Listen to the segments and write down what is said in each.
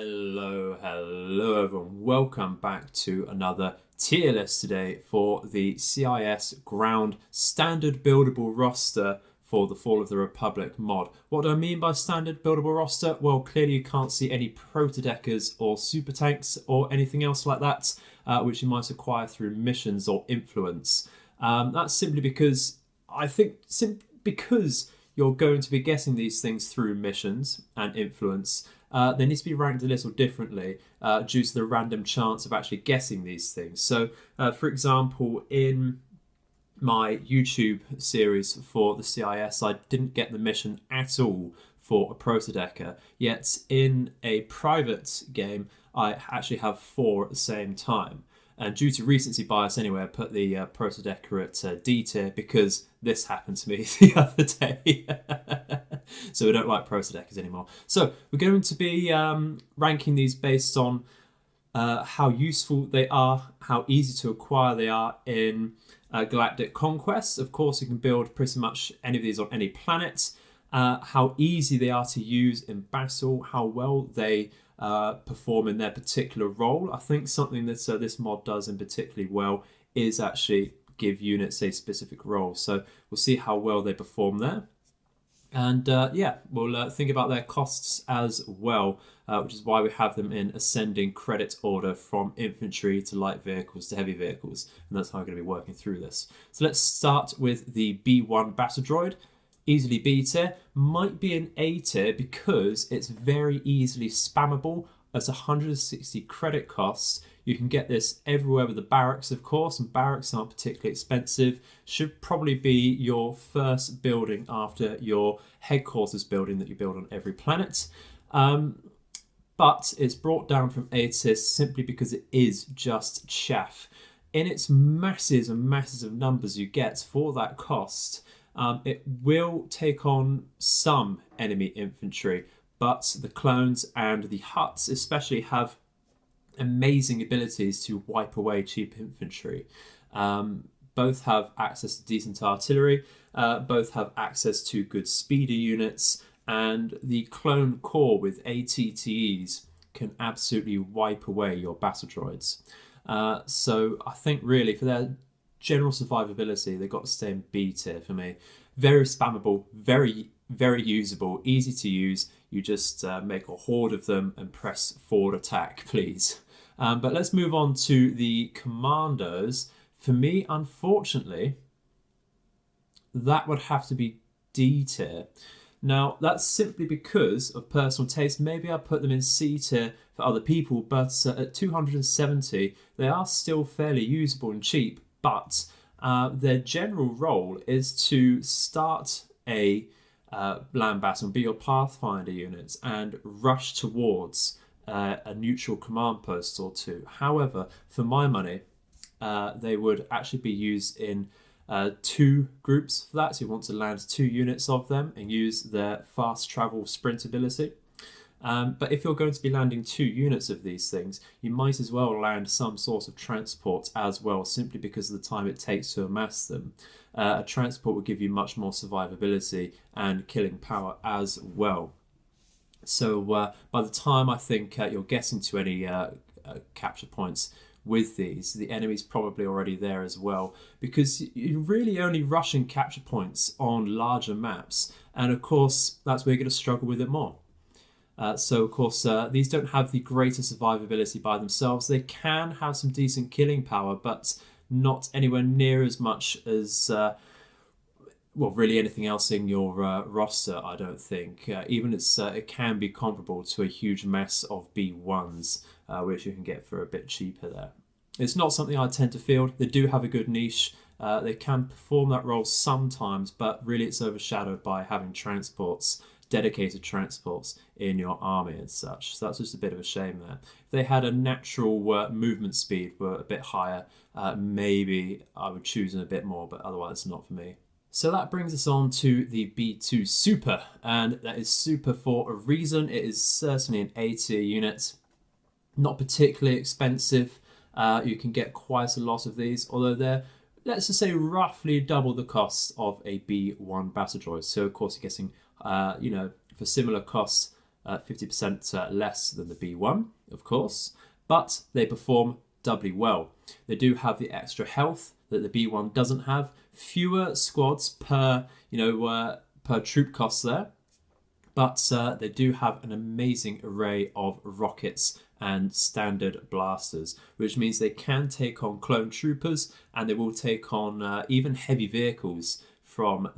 Hello everyone. Welcome back to another tier list today for the CIS ground standard buildable roster for the Fall of the Republic mod. What do I mean by standard buildable roster? Well, clearly you can't see any proto-deckers or super tanks or anything else like that, which you might acquire through missions or influence. That's simply because because you're going to be getting these things through missions and influence. They need to be ranked a little differently due to the random chance of actually getting these things. So, for example, in my YouTube series for the CIS, I didn't get the mission at all for a proto-decker, yet in a private game, I actually have 4 at the same time. And due to recency bias anyway, I put the proto-decker at D tier because this happened to me the other day. So we don't like proto-deckers anymore. So we're going to be ranking these based on how useful they are, how easy to acquire they are in Galactic Conquest. Of course, you can build pretty much any of these on any planet. How easy they are to use in battle, how well they perform in their particular role. I think something that this mod does in particularly well is actually give units a specific role. So we'll see how well they perform there. And we'll think about their costs as well, which is why we have them in ascending credit order from infantry to light vehicles to heavy vehicles. And that's how we're going to be working through this. So let's start with the B1 battle droid. Easily B tier, might be an A tier because it's very easily spammable. At 160 credit costs, you can get this everywhere with the barracks, of course, and barracks aren't particularly expensive. Should probably be your first building after your headquarters building that you build on every planet. But it's brought down from A tier simply because it is just chaff. In its masses and masses of numbers you get for that cost, it will take on some enemy infantry, but the clones and the huts especially have amazing abilities to wipe away cheap infantry. Both have access to decent artillery, both have access to good speeder units, and the clone core with ATTEs can absolutely wipe away your battle droids. So I think really for their general survivability, they've got to stay in B tier for me. Very spammable, very usable, easy to use. You just make a horde of them and press forward attack, please. But let's move on to the commandos. For me, unfortunately, that would have to be D tier. Now, that's simply because of personal taste. Maybe I put them in C tier for other people, but at 270, they are still fairly usable and cheap. But their general role is to start a land battle and be your pathfinder units and rush towards a neutral command post or two. However, for my money, they would actually be used in 2 groups for that. So you want to land 2 units of them and use their fast travel sprint ability. But if you're going to be landing 2 units of these things, you might as well land some sort of transport as well, simply because of the time it takes to amass them. A transport will give you much more survivability and killing power as well. So by the time I think you're getting to any capture points with these, the enemy's probably already there as well, because you're really only rushing capture points on larger maps, and of course that's where you're going to struggle with it more. So of course these don't have the greatest survivability by themselves. They can have some decent killing power, but not anywhere near as much as really anything else in your roster, I don't think. Even it can be comparable to a huge mass of B1s, which you can get for a bit cheaper there. It's not something I tend to field. They do have a good niche. They can perform that role sometimes, but really it's overshadowed by having transports, dedicated transports in your army and such. So that's just a bit of a shame there. If they had a natural movement speed were a bit higher, maybe I would choose them a bit more, but otherwise not for me. So that brings us on to the B2 Super, and that is super for a reason. It is certainly an A tier unit, not particularly expensive. You can get quite a lot of these, although they're, let's just say, roughly double the cost of a B1 battle droid. So of course you're getting, for similar costs, 50% less than the B1, of course, but they perform doubly well. They do have the extra health that the B1 doesn't have, fewer squads per per troop cost there, but they do have an amazing array of rockets and standard blasters, which means they can take on clone troopers, and they will take on even heavy vehicles from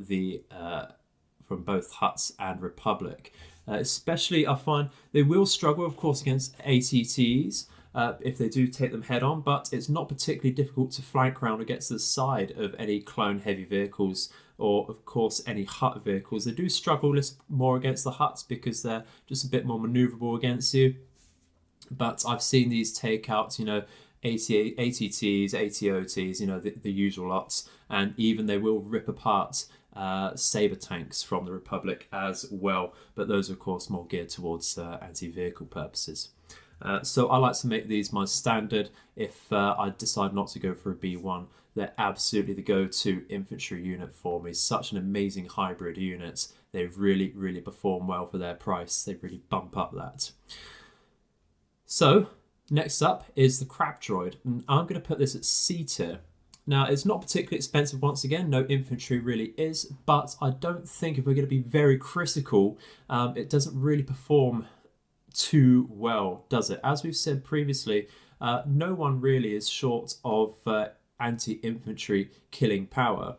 both Hutts and Republic. Especially, I find they will struggle, of course, against ATTs if they do take them head on, but it's not particularly difficult to flank round against the side of any clone heavy vehicles, or of course any Hutt vehicles. They do struggle a little more against the Hutts because they're just a bit more manoeuvrable against you. But I've seen these take out, ATTs, ATOTs, the usual lots, and even they will rip apart saber tanks from the Republic as well. But those are, of course, more geared towards anti-vehicle purposes. So I like to make these my standard if I decide not to go for a B1. They're absolutely the go-to infantry unit for me. Such an amazing hybrid unit. They really, really perform well for their price. They really bump up that. So next up is the Crab Droid, and I'm going to put this at C tier. Now, it's not particularly expensive once again, no infantry really is, but I don't think if we're going to be very critical, it doesn't really perform too well, does it? As we've said previously, no one really is short of anti-infantry killing power,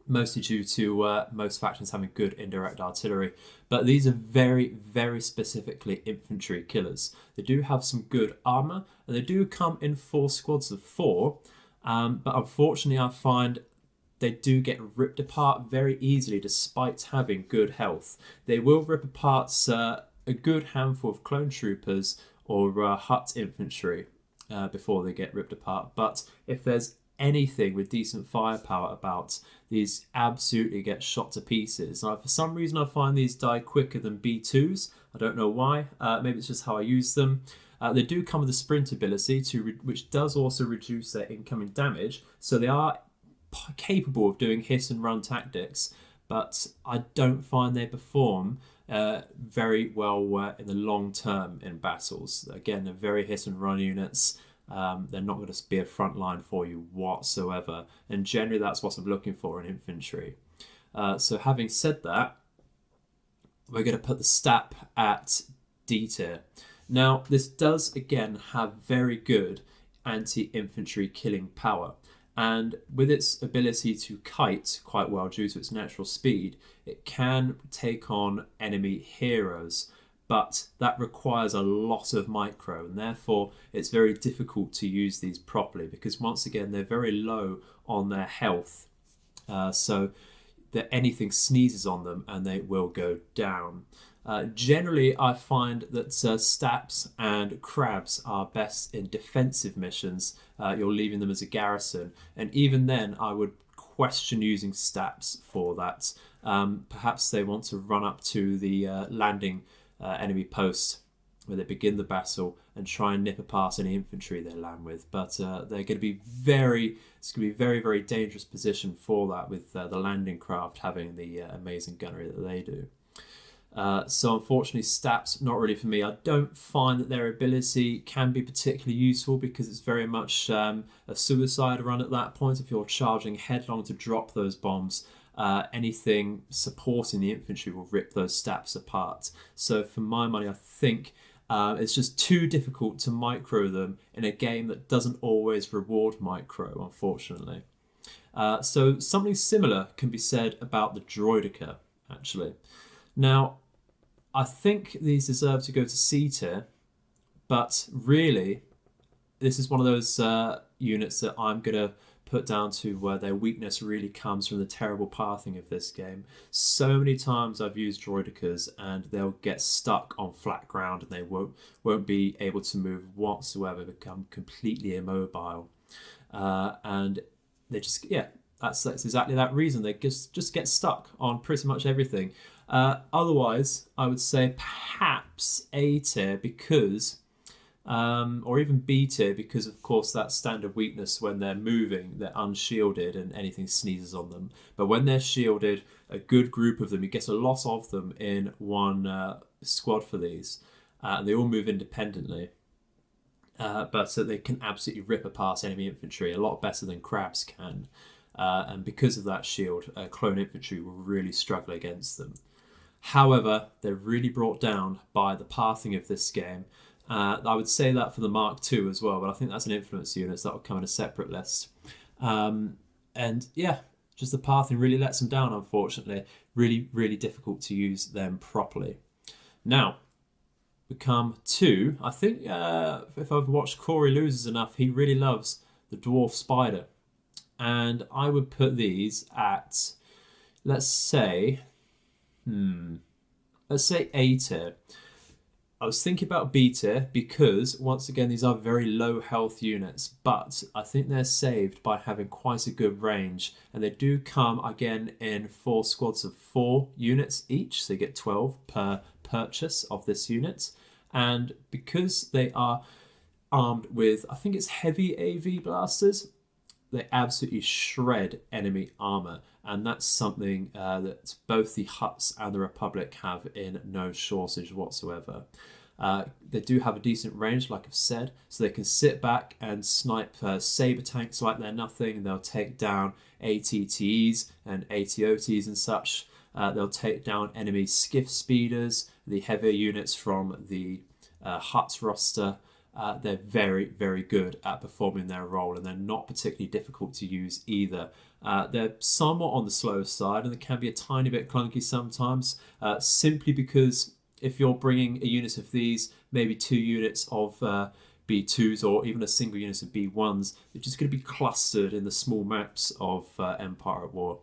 mostly due to most factions having good indirect artillery. But these are very, very specifically infantry killers. They do have some good armour, and they do come in 4 squads of 4, but unfortunately I find they do get ripped apart very easily despite having good health. They will rip apart a good handful of clone troopers or Hutt infantry before they get ripped apart, but if there's anything with decent firepower about, these absolutely get shot to pieces. For some reason I find these die quicker than B2s. I don't know why. Maybe it's just how I use them. They do come with a sprint ability which does also reduce their incoming damage, so they are capable of doing hit and run tactics, but I don't find they perform very well in the long term in battles. Again, they're very hit and run units. They're not going to be a front line for you whatsoever, and generally that's what I'm looking for in infantry. So having said that, we're going to put the STAP at D tier. Now, this does again have very good anti-infantry killing power, and with its ability to kite quite well due to its natural speed, it can take on enemy heroes, but that requires a lot of micro, and therefore it's very difficult to use these properly because once again they're very low on their health, so that anything sneezes on them and they will go down. Generally, I find that STAPs and crabs are best in defensive missions. You're leaving them as a garrison, and even then I would question using STAPs for that. Perhaps they want to run up to the landing enemy post where they begin the battle and try and nip apart any infantry they land with, but they're going to be very dangerous position for that, with the landing craft having the amazing gunnery that they do. So unfortunately, STAPs not really for me. I don't find that their ability can be particularly useful because it's very much a suicide run at that point. If you're charging headlong to drop those bombs, anything supporting the infantry will rip those STAPs apart. So for my money, I think it's just too difficult to micro them in a game that doesn't always reward micro, unfortunately. So something similar can be said about the Droideka, actually. Now, I think these deserve to go to C tier, but really, this is one of those units that I'm going to put down to where their weakness really comes from the terrible pathing of this game. So many times I've used Droidekas and they'll get stuck on flat ground and they won't be able to move whatsoever, become completely immobile. And they just, that's exactly that reason. They just get stuck on pretty much everything. Otherwise, I would say perhaps A tier because, or even B tier because of course that standard weakness when they're moving, they're unshielded and anything sneezes on them. But when they're shielded, a good group of them, you get a lot of them in one squad for these. And they all move independently. But they can absolutely rip apart enemy infantry a lot better than crabs can. And because of that shield, clone infantry will really struggle against them. However, they're really brought down by the pathing of this game. I would say that for the Mark II as well, but I think that's an influence unit, so that will come in a separate list. And yeah, just the pathing really lets them down, unfortunately. Really, really difficult to use them properly. Now, we come to, I think if I've watched Corey Loses enough, he really loves the Dwarf Spider. And I would put these at, let's say A tier. I was thinking about B tier because, once again, these are very low health units, but I think they're saved by having quite a good range. And they do come, again, in 4 squads of 4 units each, so you get 12 per purchase of this unit. And because they are armed with, I think it's heavy AV blasters, they absolutely shred enemy armor. And that's something that both the Hutts and the Republic have in no shortage whatsoever. They do have a decent range, like I've said, so they can sit back and snipe saber tanks like they're nothing. They'll take down ATTs and ATOTs and such. They'll take down enemy skiff speeders, the heavier units from the Hutt roster. They're very, very good at performing their role, and they're not particularly difficult to use either. They're somewhat on the slow side, and they can be a tiny bit clunky sometimes, simply because if you're bringing a unit of these, maybe 2 units of B2s or even a single unit of B1s, they're just going to be clustered in the small maps of Empire at War.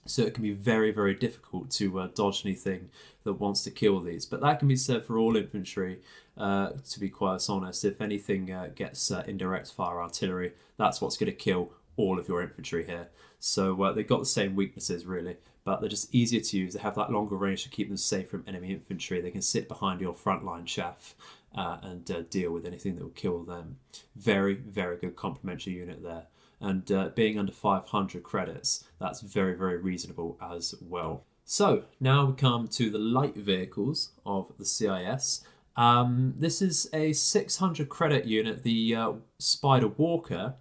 So it can be very, very difficult to dodge anything that wants to kill these. But that can be said for all infantry, to be quite honest. If anything gets indirect fire artillery, that's what's going to kill all of your infantry here. So they've got the same weaknesses, really, but they're just easier to use. They have that longer range to keep them safe from enemy infantry. They can sit behind your frontline chaff and deal with anything that will kill them. Very, very good complementary unit there. And being under 500 credits, that's very, very reasonable as well. So now we come to the light vehicles of the CIS. This is a 600 credit unit, the Spider Walker,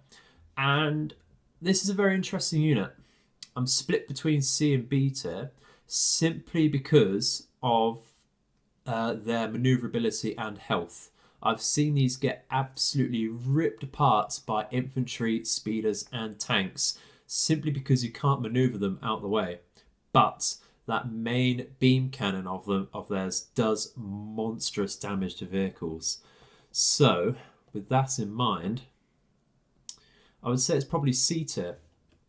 and this is a very interesting unit. I'm split between C and B tier simply because of their maneuverability and health. I've seen these get absolutely ripped apart by infantry, speeders and tanks simply because you can't maneuver them out the way. But that main beam cannon of theirs does monstrous damage to vehicles. So with that in mind, I would say it's probably C tier.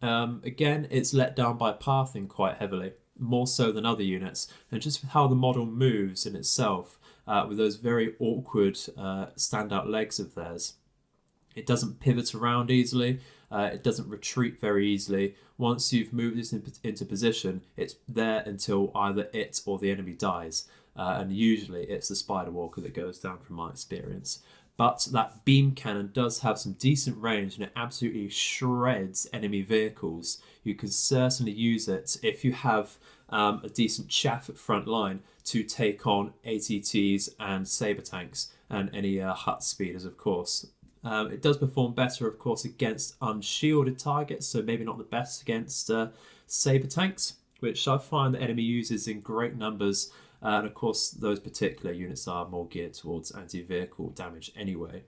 Again, it's let down by pathing quite heavily, more so than other units, and just how the model moves in itself, with those very awkward standout legs of theirs. It doesn't pivot around easily, it doesn't retreat very easily. Once you've moved this into position, it's there until either it or the enemy dies, and usually it's the Spider Walker that goes down from my experience. But that beam cannon does have some decent range and it absolutely shreds enemy vehicles. You can certainly use it if you have a decent chaff at front line to take on ATTs and saber tanks and any Hutt speeders, of course. It does perform better, of course, against unshielded targets, so maybe not the best against saber tanks, which I find the enemy uses in great numbers. And of course, those particular units are more geared towards anti-vehicle damage anyway.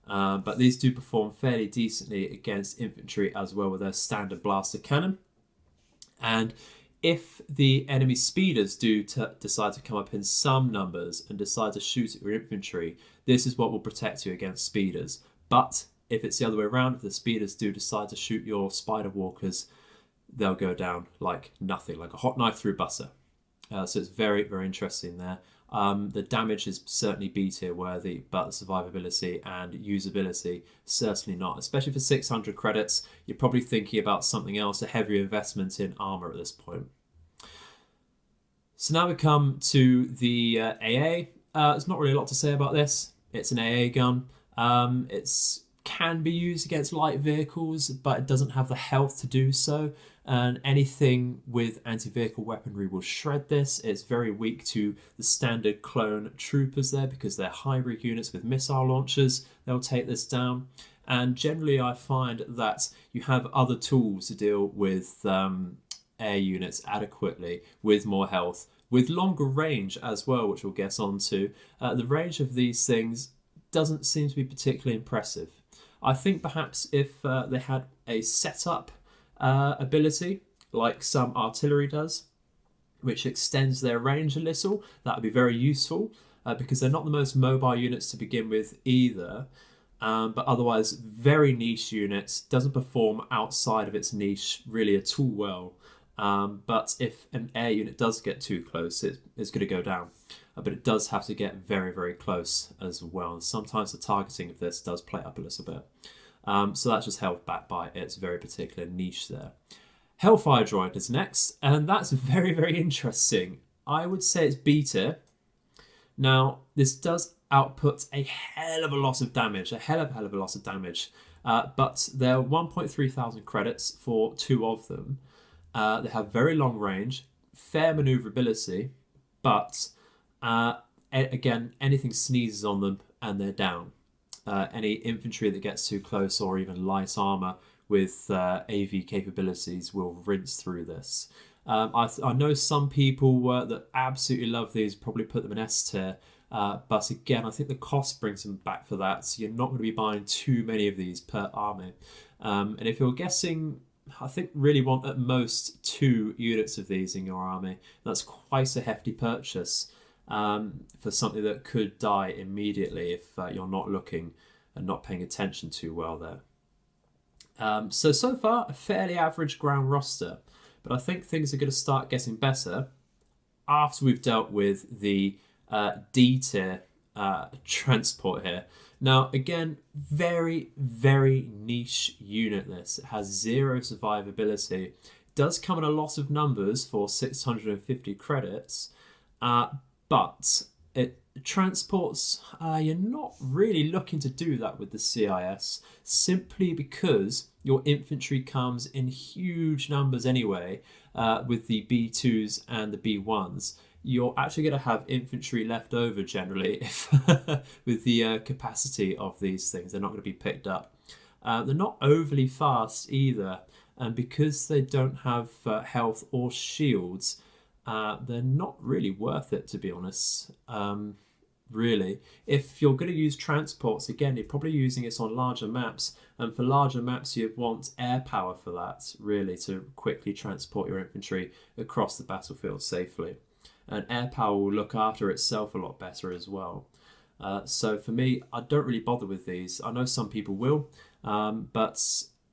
But these do perform fairly decently against infantry as well with their standard blaster cannon. And if the enemy speeders do decide to come up in some numbers and decide to shoot at your infantry, this is what will protect you against speeders. But if it's the other way around, if the speeders do decide to shoot your Spider Walkers, they'll go down like nothing, like a hot knife through butter. So it's very, very interesting there. The damage is certainly B tier worthy, but the survivability and usability certainly not. Especially for 600 credits, you're probably thinking about something else, a heavier investment in armor at this point. So now we come to the AA. There's not really a lot to say about this. It's an AA gun. It's can be used against light vehicles, but it doesn't have the health to do so. And anything with anti-vehicle weaponry will shred this. It's very weak to the standard clone troopers there because they're hybrid units with missile launchers. They'll take this down. And generally, I find that you have other tools to deal with air units adequately with more health, with longer range as well, which we'll get onto. The range of these things doesn't seem to be particularly impressive. I think perhaps if they had a setup ability, like some artillery does, which extends their range a little, that would be very useful, because they're not the most mobile units to begin with either. But otherwise, very niche units, doesn't perform outside of its niche really at all well. But if an air unit does get too close, it's going to go down. But it does have to get very, very close as well. And sometimes the targeting of this does play up a little bit. So that's just held back by its very particular niche there. Hellfire Droid is next, and that's very, very interesting. I would say it's B tier. Now, this does output a hell of a lot of damage, a hell of a lot of damage. But there are 1.3 thousand credits for 2 of them. They have very long range, fair maneuverability, but again, anything sneezes on them and they're down. Any infantry that gets too close, or even light armor with AV capabilities, will rinse through this. I know some people that absolutely love these, probably put them in S tier, but again, I think the cost brings them back for that, so you're not going to be buying too many of these per army. And if you're guessing, I think really want at most 2 units of these in your army. That's quite a hefty purchase for something that could die immediately if you're not looking and not paying attention too well there. So far, a fairly average ground roster, but I think things are going to start getting better after we've dealt with the D tier transport here. Now, again, very, very niche unit this. It has 0 survivability. It does come in a lot of numbers for 650 credits, but it transports, you're not really looking to do that with the CIS, simply because your infantry comes in huge numbers anyway, with the B2s and the B1s. You're actually going to have infantry left over generally if with the capacity of these things. They're not going to be picked up. They're not overly fast either, and because they don't have health or shields, they're not really worth it, to be honest. Really, if you're going to use transports, again, you're probably using it on larger maps, and for larger maps you'd want air power for that, really, to quickly transport your infantry across the battlefield safely. And air power will look after itself a lot better as well. So for me, I don't really bother with these. I know some people will, but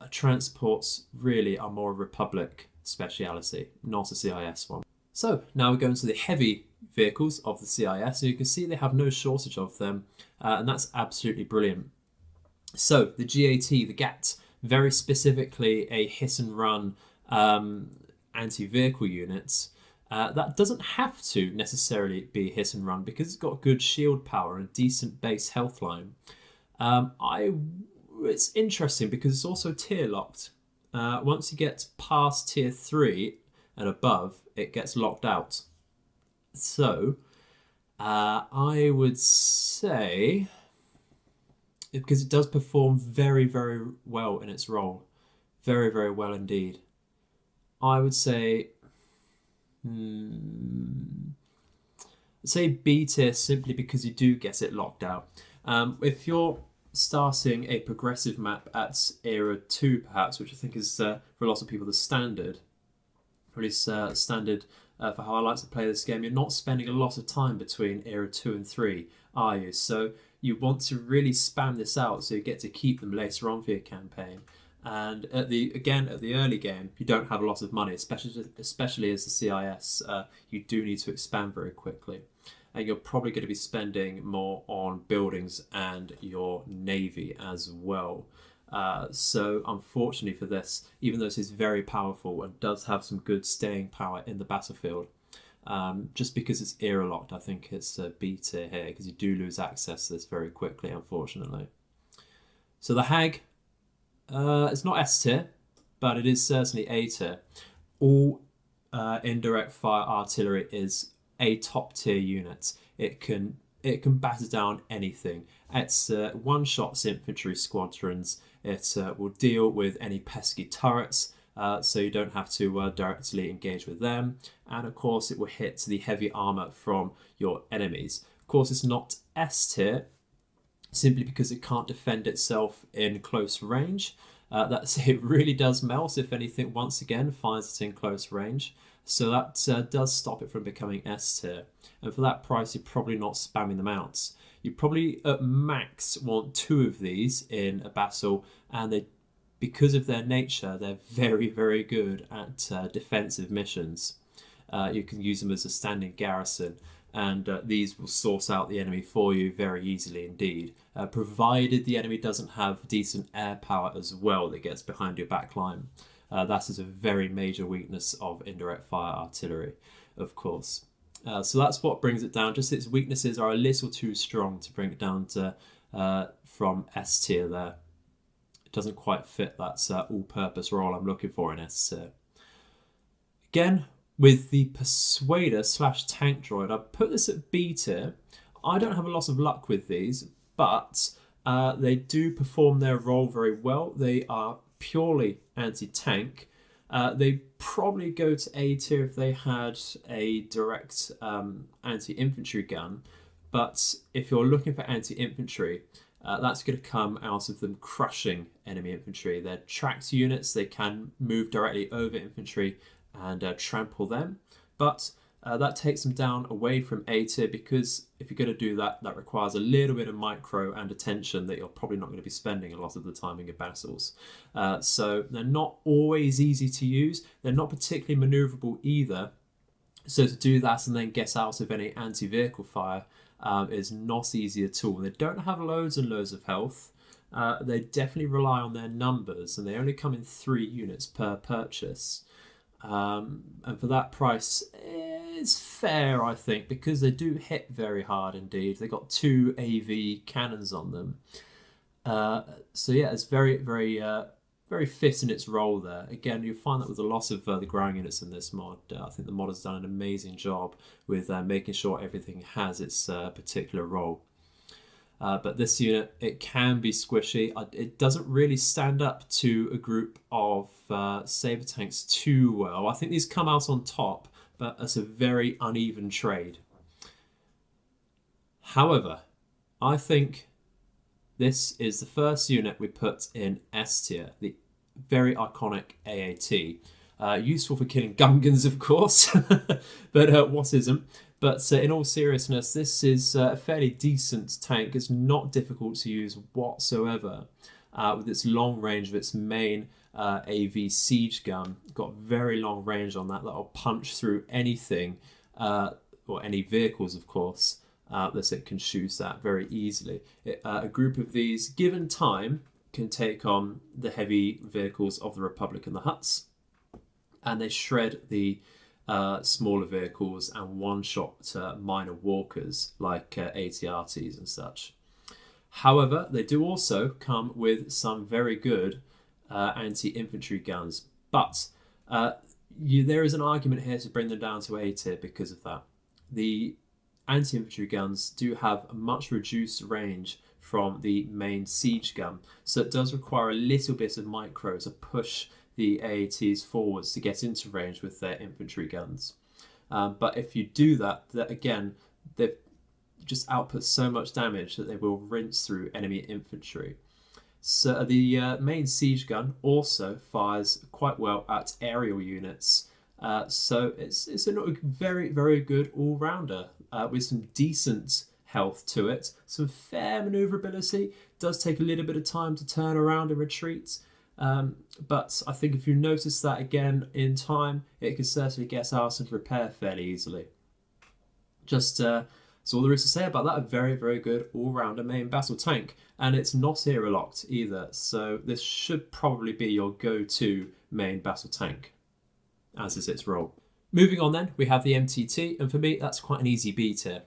transports really are more a Republic speciality, not a CIS one. So now we're going to the heavy vehicles of the CIS. So you can see they have no shortage of them, and that's absolutely brilliant. So the GAT, the GAT, very specifically a hit and run anti-vehicle unit. That doesn't have to necessarily be hit and run because it's got good shield power and decent base health line. It's interesting because it's also tier locked. Once you get past tier 3 and above, it gets locked out. So I would say, because it does perform very, very well in its role, very, very well indeed, I would say say B tier simply because you do get it locked out. If you're starting a progressive map at Era 2 perhaps, which I think is for a lot of people the standard, probably standard for how I like to play this game, you're not spending a lot of time between Era 2 and 3, are you? So you want to really spam this out so you get to keep them later on for your campaign. And at the early game, you don't have a lot of money, especially as the CIS. You do need to expand very quickly, and you're probably going to be spending more on buildings and your navy as well. So unfortunately for this, even though this is very powerful and does have some good staying power in the battlefield, just because it's era locked, I think it's a B tier here because you do lose access to this very quickly, unfortunately. So the Hag, it's not S tier, but it is certainly A tier. All indirect fire artillery is a top tier unit. It can batter down anything. It's one-shots infantry squadrons. It will deal with any pesky turrets, so you don't have to directly engage with them. And of course, it will hit the heavy armor from your enemies. Of course, it's not S tier, simply because it can't defend itself in close range. It really does melt if anything once again finds it in close range. So that does stop it from becoming S tier. And for that price, you're probably not spamming them out. You probably at max want 2 of these in a battle, and because of their nature, they're very, very good at defensive missions. You can use them as a standing garrison, and these will source out the enemy for you very easily indeed, provided the enemy doesn't have decent air power as well that gets behind your back line. That is a very major weakness of indirect fire artillery, of course. So that's what brings it down. Just its weaknesses are a little too strong to bring it down to from S tier there. It doesn't quite fit that all-purpose role I'm looking for in S tier. Again, with the Persuader / Tank Droid, I put this at B tier. I don't have a lot of luck with these, but they do perform their role very well. They are purely anti-tank. They probably go to A tier if they had a direct anti-infantry gun, but if you're looking for anti-infantry, that's going to come out of them crushing enemy infantry. They're tracked units, they can move directly over infantry and trample them, but that takes them down away from A tier, because if you're going to do that, that requires a little bit of micro and attention that you're probably not going to be spending a lot of the time in your battles. So they're not always easy to use. They're not particularly maneuverable either. So to do that and then get out of any anti-vehicle fire is not easy at all. They don't have loads and loads of health. They definitely rely on their numbers, and they only come in 3 units per purchase. And for that price, it's fair, I think, because they do hit very hard indeed. They got 2 AV cannons on them. So yeah, it's very, very, very fit in its role there. Again, you'll find that with a lot of the ground units in this mod. I think the mod has done an amazing job with making sure everything has its particular role. But this unit, it can be squishy. It doesn't really stand up to a group of saber tanks too well. I think these come out on top, but it's a very uneven trade. However, I think this is the first unit we put in S tier, the very iconic AAT. Useful for killing Gungans, of course, but what isn't? But in all seriousness, this is a fairly decent tank. It's not difficult to use whatsoever. With its long range of its main AV siege gun, got very long range on that. That'll punch through anything, or any vehicles, of course, that it can shoot at very easily. A group of these, given time, can take on the heavy vehicles of the Republic and the Hutts, and they shred the smaller vehicles and one-shot minor walkers like ATRTs and such. However, they do also come with some very good anti-infantry guns, but there is an argument here to bring them down to A tier because of that. The anti-infantry guns do have a much reduced range from the main siege gun, so it does require a little bit of micro to push the AATs forwards to get into range with their infantry guns. But if you do that, again, they just output so much damage that they will rinse through enemy infantry. So the main siege gun also fires quite well at aerial units. So it's a very, very good all-rounder with some decent health to it, some fair maneuverability. Does take a little bit of time to turn around and retreat. But I think if you notice that again in time, it can certainly get out and repair fairly easily. Just that's all there is to say about that. A very, very good all-rounder main battle tank, and it's not hero locked either, so this should probably be your go-to main battle tank, as is its role. Moving on then, we have the MTT, and for me that's quite an easy B tier.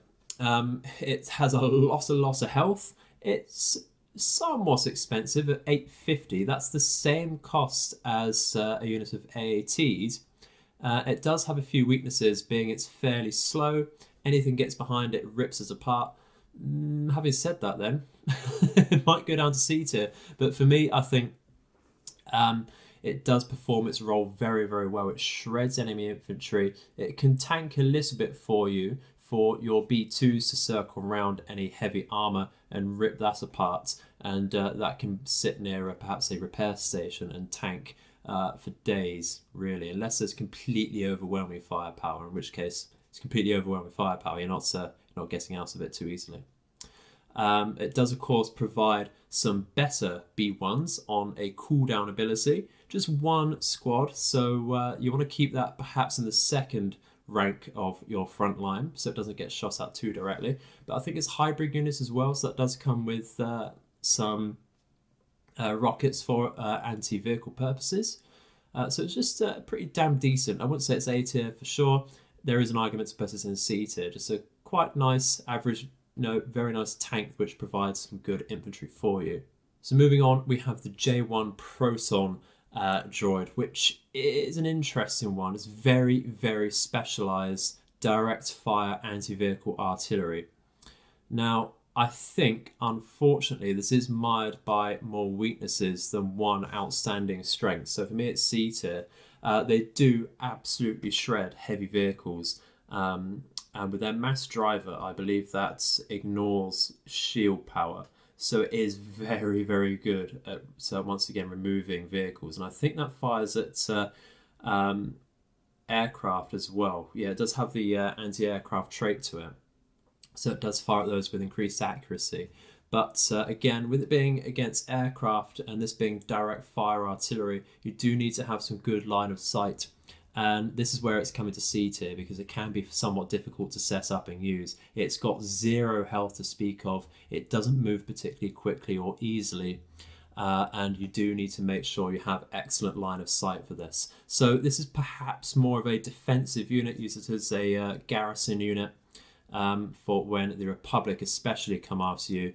It has a lot of health. It's somewhat expensive at 850. That's the same cost as a unit of AATs. It does have a few weaknesses, being it's fairly slow. Anything gets behind it rips us apart. Having said that, then it might go down to C tier, but for me, I think it does perform its role very, very well. It shreds enemy infantry. It can tank a little bit for you for your B2s to circle around any heavy armor and rip that apart, and that can sit near perhaps a repair station and tank for days, really, unless there's completely overwhelming firepower, in which case it's completely overwhelming firepower. You're not getting out of it too easily. It does, of course, provide some better B1s on a cooldown ability. Just one squad, so you want to keep that perhaps in the second rank of your front line, so it doesn't get shot at too directly. But I think it's hybrid units as well, so that does come with some rockets for anti-vehicle purposes. So it's just pretty damn decent. I wouldn't say it's A tier for sure. There is an argument to put it in C tier. Just a quite nice, average, very nice tank which provides some good infantry for you. So moving on, we have the J1 Proton droid, which is an interesting one. It's very, very specialized direct fire anti-vehicle artillery. Now, I think, unfortunately, this is mired by more weaknesses than one outstanding strength. So for me, it's C tier. They do absolutely shred heavy vehicles. And with their mass driver, I believe that ignores shield power. So it is very, very good at, so once again, removing vehicles. And I think that fires at aircraft as well. Yeah, it does have the anti-aircraft trait to it. So it does fire at those with increased accuracy. But again, with it being against aircraft and this being direct fire artillery, you do need to have some good line of sight. And this is where it's coming to C tier because it can be somewhat difficult to set up and use. It's got 0 health to speak of. It doesn't move particularly quickly or easily. And you do need to make sure you have excellent line of sight for this. So this is perhaps more of a defensive unit. Use it as a garrison unit for when the Republic especially come after you.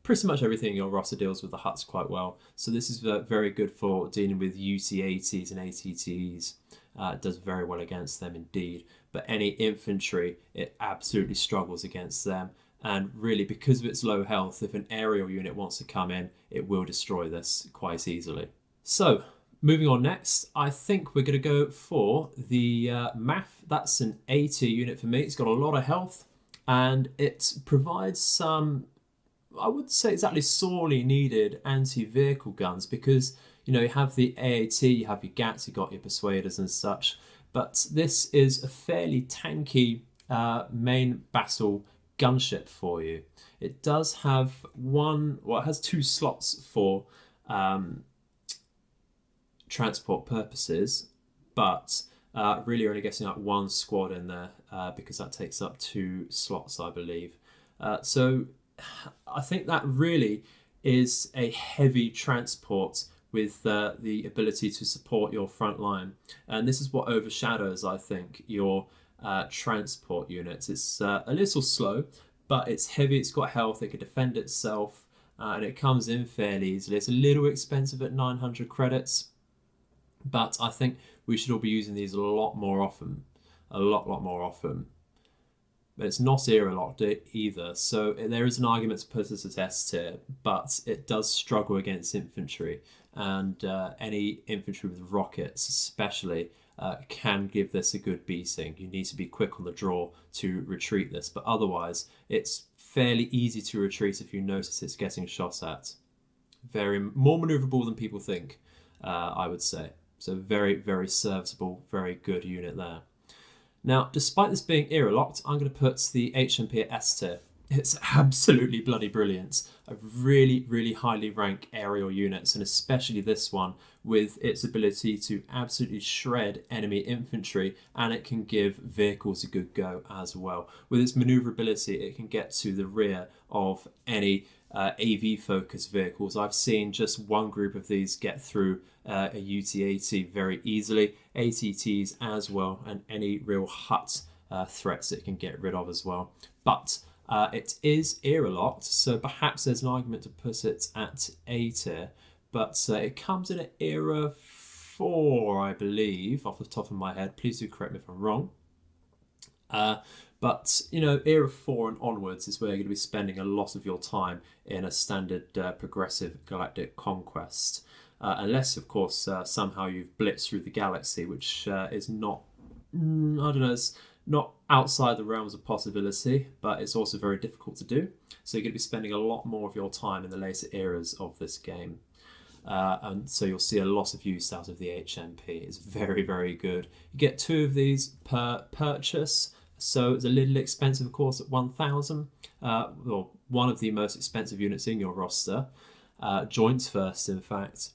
Pretty much everything in your roster deals with the Hutts quite well. So this is very good for dealing with UT-80s and ATTs. It does very well against them indeed. But any infantry, it absolutely struggles against them. And really, because of its low health, if an aerial unit wants to come in, it will destroy this quite easily. So, moving on next, I think we're going to go for the MAF. That's an A tier unit for me. It's got a lot of health and it provides some, I wouldn't say exactly sorely needed anti-vehicle guns because, you have the AAT, you have your GATs, you got your Persuaders and such. But this is a fairly tanky main battle gunship for you. It does have it has 2 slots for transport purposes, but really you're only getting like 1 squad in there because that takes up 2 slots, I believe. So I think that really is a heavy transport with the ability to support your front line. And this is what overshadows, I think, your transport units. It's a little slow, but it's heavy, it's got health, it can defend itself, and it comes in fairly easily. It's a little expensive at 900 credits, but I think we should all be using these a lot more often. A lot more often. But it's not era locked either, so there is an argument to put it at S tier, but it does struggle against infantry, and any infantry with rockets especially can give this a good beating. You need to be quick on the draw to retreat this, but otherwise it's fairly easy to retreat if you notice it's getting shot at. Very more maneuverable than people think, I would say. So very, very serviceable, very good unit there. Now, despite this being era locked, I'm going to put the HMP at S tier. It's absolutely bloody brilliant. I really, really highly rank aerial units, and especially this one with its ability to absolutely shred enemy infantry, and it can give vehicles a good go as well. With its maneuverability, it can get to the rear of any AV focused vehicles. I've seen just one group of these get through a UT-80 very easily, ATTs as well, and any real Hutt threats it can get rid of as well. But It is era locked, so perhaps there's an argument to put it at A tier, but it comes in at era 4, I believe, off the top of my head. Please do correct me if I'm wrong. But era 4 and onwards is where you're going to be spending a lot of your time in a standard progressive galactic conquest. Unless, of course, somehow you've blitzed through the galaxy, which is not, I don't know, it's not outside the realms of possibility, but it's also very difficult to do. So you're going to be spending a lot more of your time in the later eras of this game. And so you'll see a lot of use out of the HMP. It's very, very good. You get 2 of these per purchase. So it's a little expensive, of course, at 1,000. Well, one of the most expensive units in your roster. Joints first, in fact.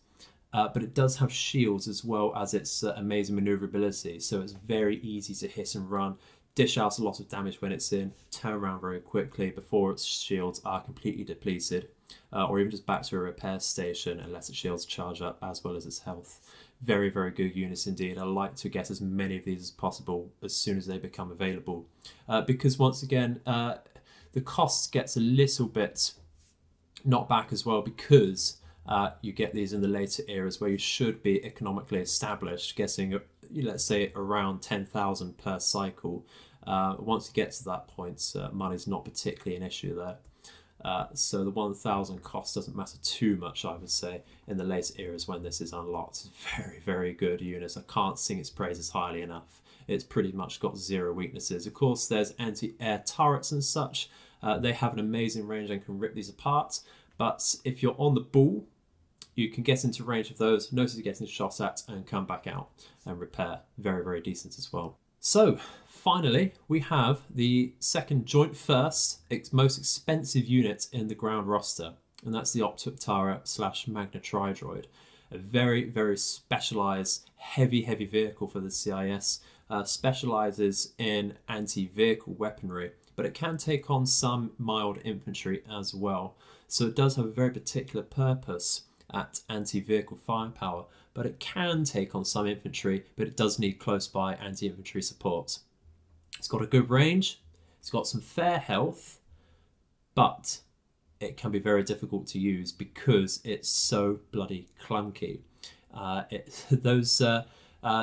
But it does have shields as well as its amazing maneuverability. So it's very easy to hit and run, dish out a lot of damage when it's in, turn around very quickly before its shields are completely depleted. Or even just back to a repair station and let its shields charge up as well as its health. Very, very good units indeed. I like to get as many of these as possible as soon as they become available. Because once again, the cost gets a little bit knocked back as well because you get these in the later eras where you should be economically established, getting, let's say, around 10,000 per cycle. Once you get to that point, money's not particularly an issue there. So the 1,000 cost doesn't matter too much, I would say, in the later eras when this is unlocked. Very, very good unit. I can't sing its praises highly enough. It's pretty much got 0 weaknesses. Of course, there's anti-air turrets and such. They have an amazing range and can rip these apart. But if you're on the ball, you can get into range of those, notice you're getting shot at, and come back out and repair. Very, very decent as well. So, finally, we have the second joint first, most expensive unit in the ground roster, and that's the Optara / Magna Tri-Droid. A very, very specialised, heavy vehicle for the CIS. Specialises in anti-vehicle weaponry, but it can take on some mild infantry as well. So it does have a very particular purpose at anti-vehicle firepower, but it can take on some infantry, but it does need close by anti-infantry support. It's got a good range, it's got some fair health, but it can be very difficult to use because it's so bloody clunky. Those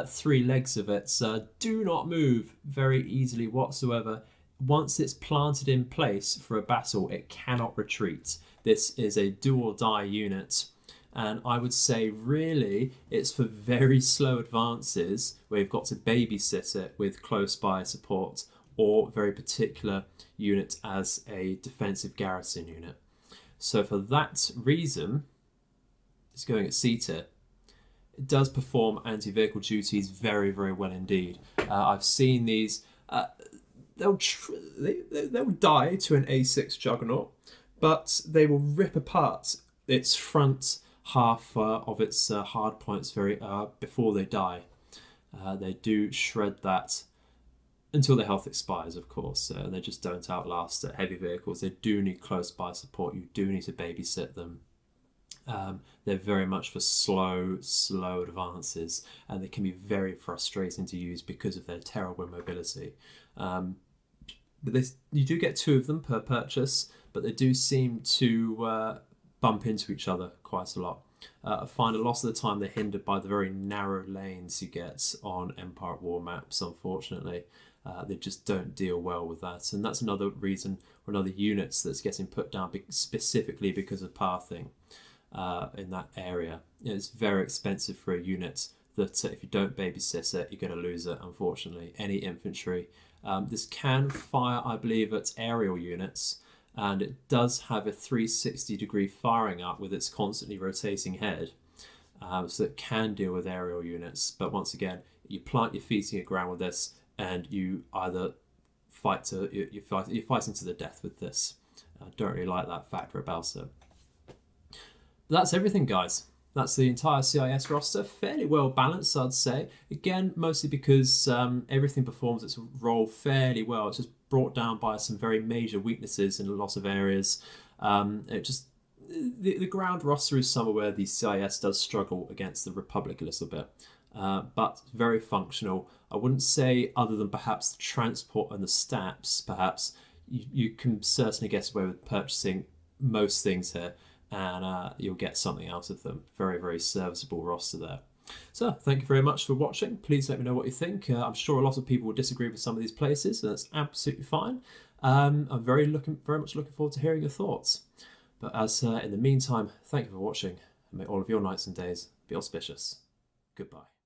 3 legs of it do not move very easily whatsoever. Once it's planted in place for a battle, it cannot retreat. This is a do or die unit. And I would say really it's for very slow advances where you've got to babysit it with close by support, or very particular unit as a defensive garrison unit. So for that reason, it's going at C tier. It does perform anti-vehicle duties very, very well indeed. I've seen these. They'll die to an A6 Juggernaut, but they will rip apart its front half of its hard points before they die. They do shred that until their health expires, of course, and they just don't outlast heavy vehicles. They do need close by support. You do need to babysit them. They're very much for slow advances, and they can be very frustrating to use because of their terrible mobility. But you do get 2 of them per purchase, but they do seem to bump into each other quite a lot. I find a lot of the time they're hindered by the very narrow lanes you get on Empire at War maps, unfortunately. They just don't deal well with that. And that's another reason, or another unit that's getting put down specifically because of pathing in that area. It's very expensive for a unit that if you don't babysit it, you're going to lose it, unfortunately. Any infantry. This can fire, I believe, at aerial units, and it does have a 360-degree firing up with its constantly rotating head, so it can deal with aerial units. But once again, you plant your feet in the ground with this, and you either you're fighting to the death with this. I don't really like that factor about it. But that's everything, guys. That's the entire CIS roster. Fairly well balanced, I'd say. Again, mostly because everything performs its role fairly well. It's just brought down by some very major weaknesses in a lot of areas. The ground roster is somewhere where the CIS does struggle against the Republic a little bit. But very functional. I wouldn't say, other than perhaps the transport and the stats, perhaps you can certainly get away with purchasing most things here, and you'll get something out of them. Very, very serviceable roster there. So thank you very much for watching. Please let me know what you think. I'm sure a lot of people will disagree with some of these places, and that's absolutely fine. I'm very much looking forward to hearing your thoughts. But as in the meantime, thank you for watching, and may all of your nights and days be auspicious. Goodbye.